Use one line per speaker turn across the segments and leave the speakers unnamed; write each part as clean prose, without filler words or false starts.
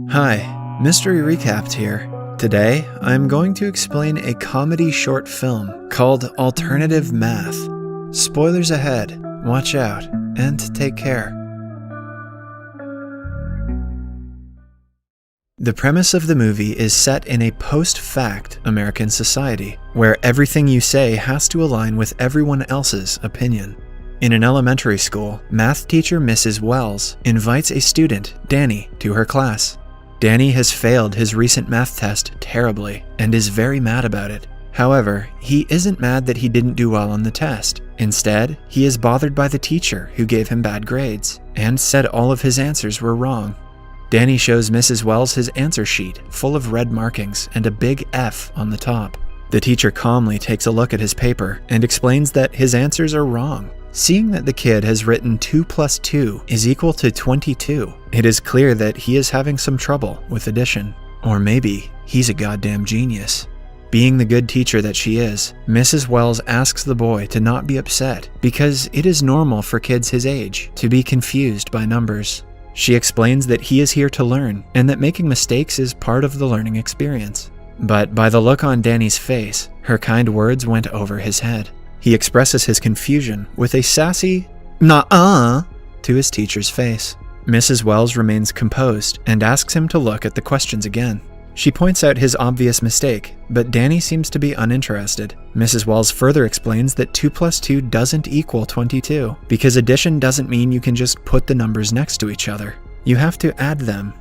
Hi, Mystery Recapped here. Today, I'm going to explain a comedy short film called Alternative Math. Spoilers ahead, watch out, and take care. The premise of the movie is set in a post-fact American society, where everything you say has to align with everyone else's opinion. In an elementary school, math teacher Mrs. Wells invites a student, Danny, to her class. Danny has failed his recent math test terribly and is very mad about it. However, he isn't mad that he didn't do well on the test. Instead, he is bothered by the teacher who gave him bad grades and said all of his answers were wrong. Danny shows Mrs. Wells his answer sheet full of red markings and a big F on the top. The teacher calmly takes a look at his paper and explains that his answers are wrong. Seeing that the kid has written 2 plus 2 is equal to 22, it is clear that he is having some trouble with addition. Or maybe he's a goddamn genius. Being the good teacher that she is, Mrs. Wells asks the boy to not be upset because it is normal for kids his age to be confused by numbers. She explains that he is here to learn and that making mistakes is part of the learning experience. But by the look on Danny's face, her kind words went over his head. He expresses his confusion with a sassy "Nuh-uh" to his teacher's face. Mrs. Wells remains composed and asks him to look at the questions again. She points out his obvious mistake, but Danny seems to be uninterested. Mrs. Wells further explains that 2 plus 2 doesn't equal 22, because addition doesn't mean you can just put the numbers next to each other. You have to add them.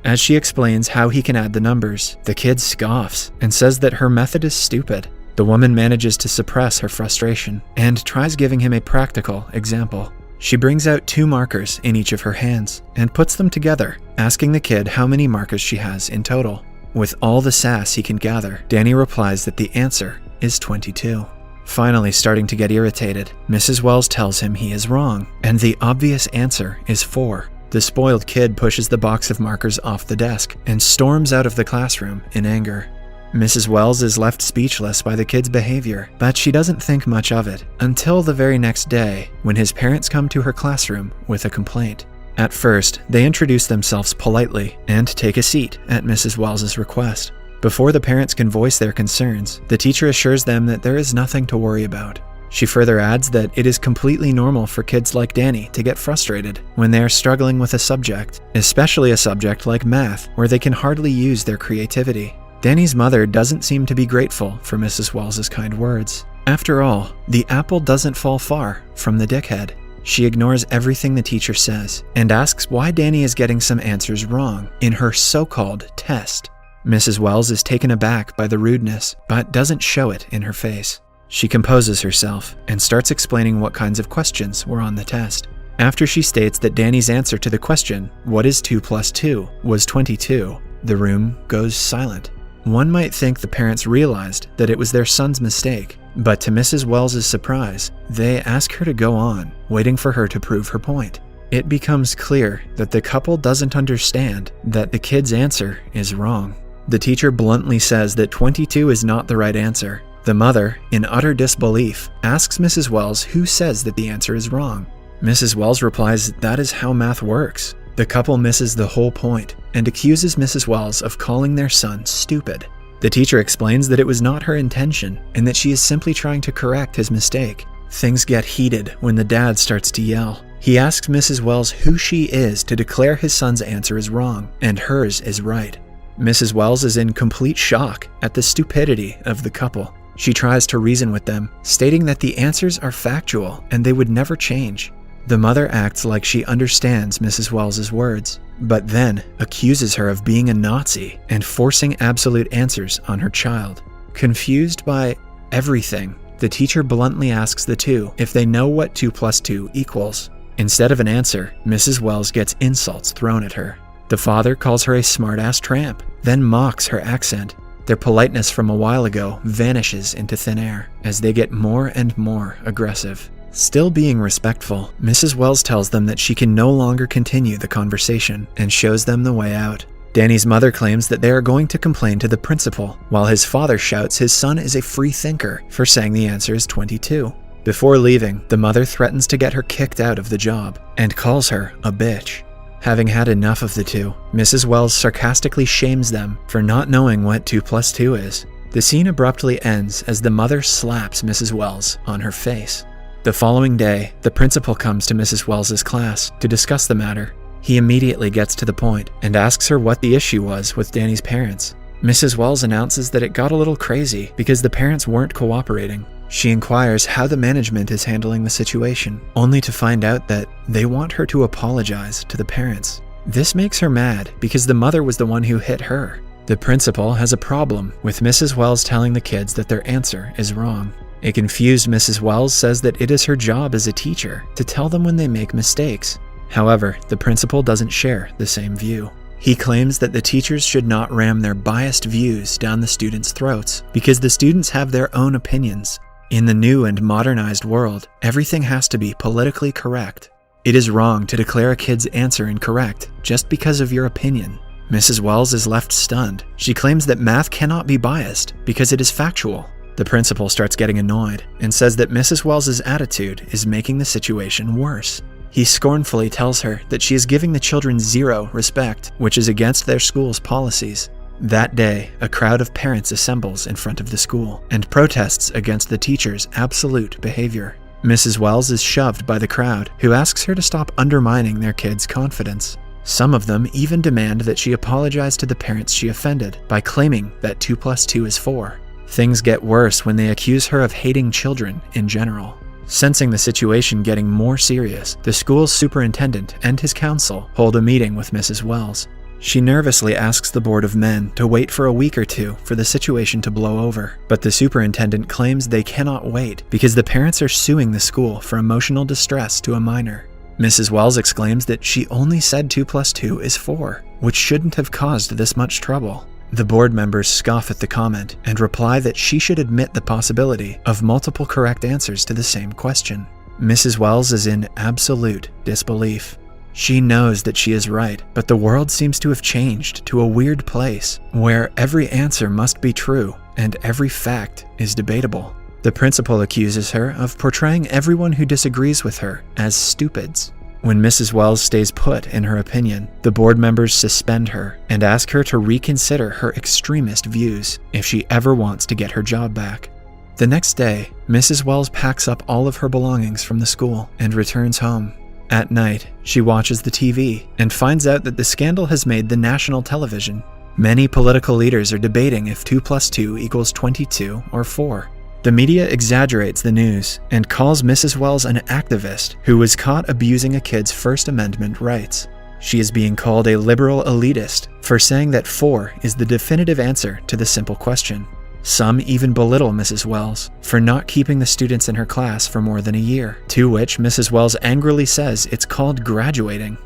As she explains how he can add the numbers, the kid scoffs and says that her method is stupid. The woman manages to suppress her frustration and tries giving him a practical example. She brings out 2 markers in each of her hands and puts them together, asking the kid how many markers she has in total. With all the sass he can gather, Danny replies that the answer is 22. Finally starting to get irritated, Mrs. Wells tells him he is wrong, and the obvious answer is 4. The spoiled kid pushes the box of markers off the desk and storms out of the classroom in anger. Mrs. Wells is left speechless by the kid's behavior, but she doesn't think much of it until the very next day when his parents come to her classroom with a complaint. At first, they introduce themselves politely and take a seat at Mrs. Wells's request. Before the parents can voice their concerns, the teacher assures them that there is nothing to worry about. She further adds that it is completely normal for kids like Danny to get frustrated when they are struggling with a subject, especially a subject like math, where they can hardly use their creativity. Danny's mother doesn't seem to be grateful for Mrs. Wells's kind words. After all, the apple doesn't fall far from the dickhead. She ignores everything the teacher says and asks why Danny is getting some answers wrong in her so-called test. Mrs. Wells is taken aback by the rudeness, but doesn't show it in her face. She composes herself and starts explaining what kinds of questions were on the test. After she states that Danny's answer to the question, "What is 2 plus 2?" was 22, the room goes silent. One might think the parents realized that it was their son's mistake, but to Mrs. Wells's surprise, they ask her to go on, waiting for her to prove her point. It becomes clear that the couple doesn't understand that the kid's answer is wrong. The teacher bluntly says that 22 is not the right answer. The mother, in utter disbelief, asks Mrs. Wells who says that the answer is wrong. Mrs. Wells replies that is how math works. The couple misses the whole point and accuses Mrs. Wells of calling their son stupid. The teacher explains that it was not her intention and that she is simply trying to correct his mistake. Things get heated when the dad starts to yell. He asks Mrs. Wells who she is to declare his son's answer is wrong and hers is right. Mrs. Wells is in complete shock at the stupidity of the couple. She tries to reason with them, stating that the answers are factual and they would never change. The mother acts like she understands Mrs. Wells's words, but then accuses her of being a Nazi and forcing absolute answers on her child. Confused by everything, the teacher bluntly asks the two if they know what 2 plus 2 equals. Instead of an answer, Mrs. Wells gets insults thrown at her. The father calls her a smart-ass tramp, then mocks her accent. Their politeness from a while ago vanishes into thin air as they get more and more aggressive. Still being respectful, Mrs. Wells tells them that she can no longer continue the conversation and shows them the way out. Danny's mother claims that they are going to complain to the principal, while his father shouts his son is a free thinker for saying the answer is 22. Before leaving, the mother threatens to get her kicked out of the job and calls her a bitch. Having had enough of the two, Mrs. Wells sarcastically shames them for not knowing what 2 + 2 is. The scene abruptly ends as the mother slaps Mrs. Wells on her face. The following day, the principal comes to Mrs. Wells's class to discuss the matter. He immediately gets to the point and asks her what the issue was with Danny's parents. Mrs. Wells announces that it got a little crazy because the parents weren't cooperating. She inquires how the management is handling the situation, only to find out that they want her to apologize to the parents. This makes her mad because the mother was the one who hit her. The principal has a problem with Mrs. Wells telling the kids that their answer is wrong. A confused Mrs. Wells says that it is her job as a teacher to tell them when they make mistakes. However, the principal doesn't share the same view. He claims that the teachers should not ram their biased views down the students' throats because the students have their own opinions. In the new and modernized world, everything has to be politically correct. It is wrong to declare a kid's answer incorrect just because of your opinion. Mrs. Wells is left stunned. She claims that math cannot be biased because it is factual. The principal starts getting annoyed and says that Mrs. Wells's attitude is making the situation worse. He scornfully tells her that she is giving the children zero respect, which is against their school's policies. That day, a crowd of parents assembles in front of the school and protests against the teacher's absolute behavior. Mrs. Wells is shoved by the crowd, who asks her to stop undermining their kids' confidence. Some of them even demand that she apologize to the parents she offended by claiming that 2 + 2 is 4. Things get worse when they accuse her of hating children in general. Sensing the situation getting more serious, the school's superintendent and his council hold a meeting with Mrs. Wells. She nervously asks the board of men to wait for a week or two for the situation to blow over, but the superintendent claims they cannot wait because the parents are suing the school for emotional distress to a minor. Mrs. Wells exclaims that she only said 2 + 2 is 4, which shouldn't have caused this much trouble. The board members scoff at the comment and reply that she should admit the possibility of multiple correct answers to the same question. Mrs. Wells is in absolute disbelief. She knows that she is right, but the world seems to have changed to a weird place where every answer must be true and every fact is debatable. The principal accuses her of portraying everyone who disagrees with her as stupids. When Mrs. Wells stays put in her opinion, the board members suspend her and ask her to reconsider her extremist views if she ever wants to get her job back. The next day, Mrs. Wells packs up all of her belongings from the school and returns home. At night, she watches the TV and finds out that the scandal has made the national television. Many political leaders are debating if 2 + 2 = 22 or 4. The media exaggerates the news and calls Mrs. Wells an activist who was caught abusing a kid's First Amendment rights. She is being called a liberal elitist for saying that 4 is the definitive answer to the simple question. Some even belittle Mrs. Wells for not keeping the students in her class for more than a year, to which Mrs. Wells angrily says it's called graduating.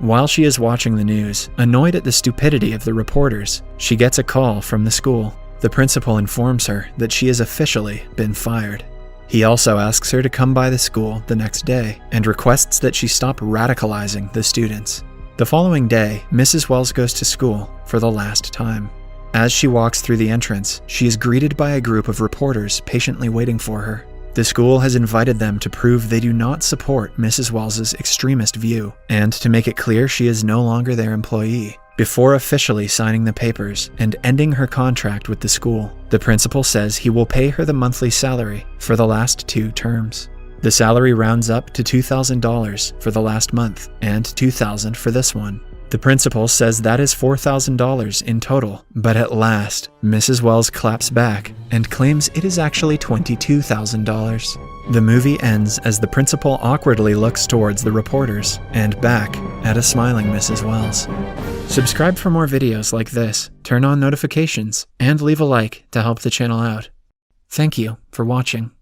While she is watching the news, annoyed at the stupidity of the reporters, she gets a call from the school. The principal informs her that she has officially been fired. He also asks her to come by the school the next day and requests that she stop radicalizing the students. The following day, Mrs. Wells goes to school for the last time. As she walks through the entrance, she is greeted by a group of reporters patiently waiting for her. The school has invited them to prove they do not support Mrs. Wells's extremist view and to make it clear she is no longer their employee. Before officially signing the papers and ending her contract with the school, the principal says he will pay her the monthly salary for the last 2 terms. The salary rounds up to $2,000 for the last month and $2,000 for this one. The principal says that is $4,000 in total, but at last, Mrs. Wells claps back and claims it is actually $22,000. The movie ends as the principal awkwardly looks towards the reporters and back at a smiling Mrs. Wells. Subscribe for more videos like this, turn on notifications, and leave a like to help the channel out. Thank you for watching.